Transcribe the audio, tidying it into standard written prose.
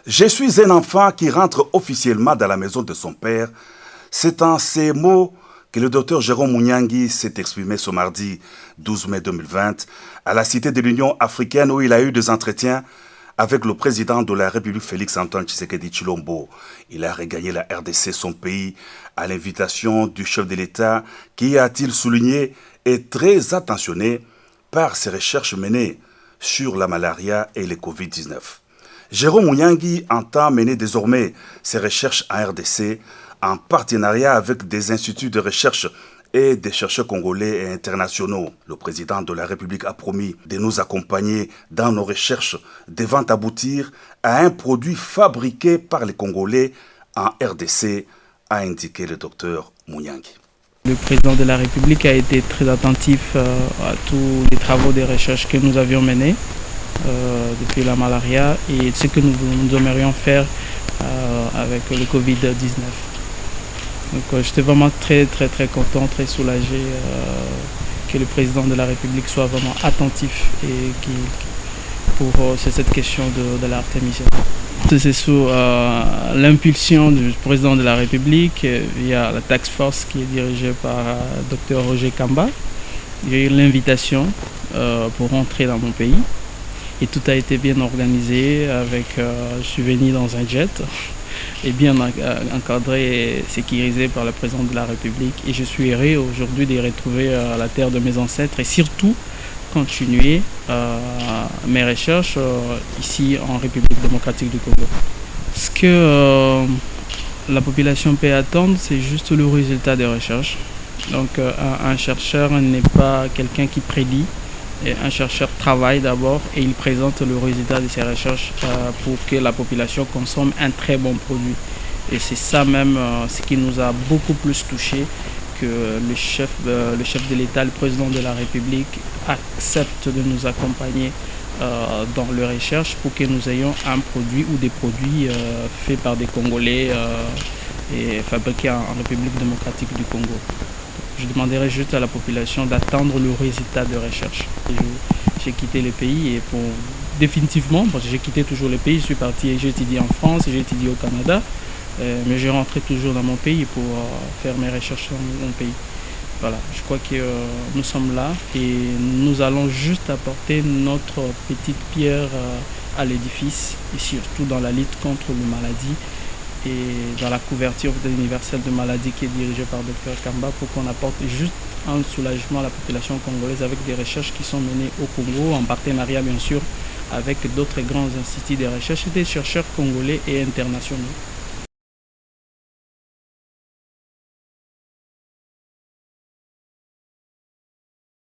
Je suis un enfant qui rentre officiellement dans la maison de son père. C'est en ces mots que le docteur Jérôme Mouniangui s'est exprimé ce mardi 12 mai 2020 à la Cité de l'Union africaine où il a eu des entretiens avec le président de la République Félix-Antoine Tshisekedi Tshilombo. Il a regagné la RDC, son pays, à l'invitation du chef de l'État qui, a-t-il souligné, est très attentionné par ses recherches menées sur la malaria et le Covid-19. Jérôme Mouniangui entend mener désormais ses recherches en RDC en partenariat avec des instituts de recherche et des chercheurs congolais et internationaux. Le président de la République a promis de nous accompagner dans nos recherches devant aboutir à un produit fabriqué par les Congolais en RDC, a indiqué le docteur Mouniangui. Le président de la République a été très attentif à tous les travaux de recherche que nous avions menés depuis la malaria et ce que nous aimerions faire avec le Covid-19. Donc j'étais vraiment très content, très soulagé que le président de la République soit vraiment attentif et pour cette question de l'artémisia. C'est sous l'impulsion du président de la République via la task force qui est dirigée par Dr Roger Kamba. J'ai eu l'invitation pour rentrer dans mon pays et tout a été bien organisé. Je suis venu dans un jet et bien encadré et sécurisé par le président de la République. Et je suis heureux aujourd'hui de retrouver la terre de mes ancêtres et surtout continuer mes recherches ici en République démocratique du Congo. Ce que la population peut attendre, c'est juste le résultat des recherches. Donc un chercheur n'est pas quelqu'un qui prédit. Et un chercheur travaille d'abord et il présente le résultat de ses recherches pour que la population consomme un très bon produit. Et c'est ça même ce qui nous a beaucoup plus touché, que le chef de l'État, le président de la République accepte de nous accompagner dans les recherches pour que nous ayons un produit ou des produits faits par des Congolais et fabriqués en République démocratique du Congo. Je demanderai juste à la population d'attendre le résultat de recherche. J'ai quitté le pays et définitivement, parce que j'ai quitté toujours le pays, je suis parti et j'ai étudié en France, j'ai étudié au Canada, mais je rentrais toujours dans mon pays pour faire mes recherches dans mon pays. Voilà, je crois que nous sommes là et nous allons juste apporter notre petite pierre à l'édifice et surtout dans la lutte contre les maladies et dans la couverture universelle de maladies qui est dirigée par Dr Kamba pour qu'on apporte juste un soulagement à la population congolaise avec des recherches qui sont menées au Congo en partenariat bien sûr avec d'autres grands instituts de recherche et des chercheurs congolais et internationaux.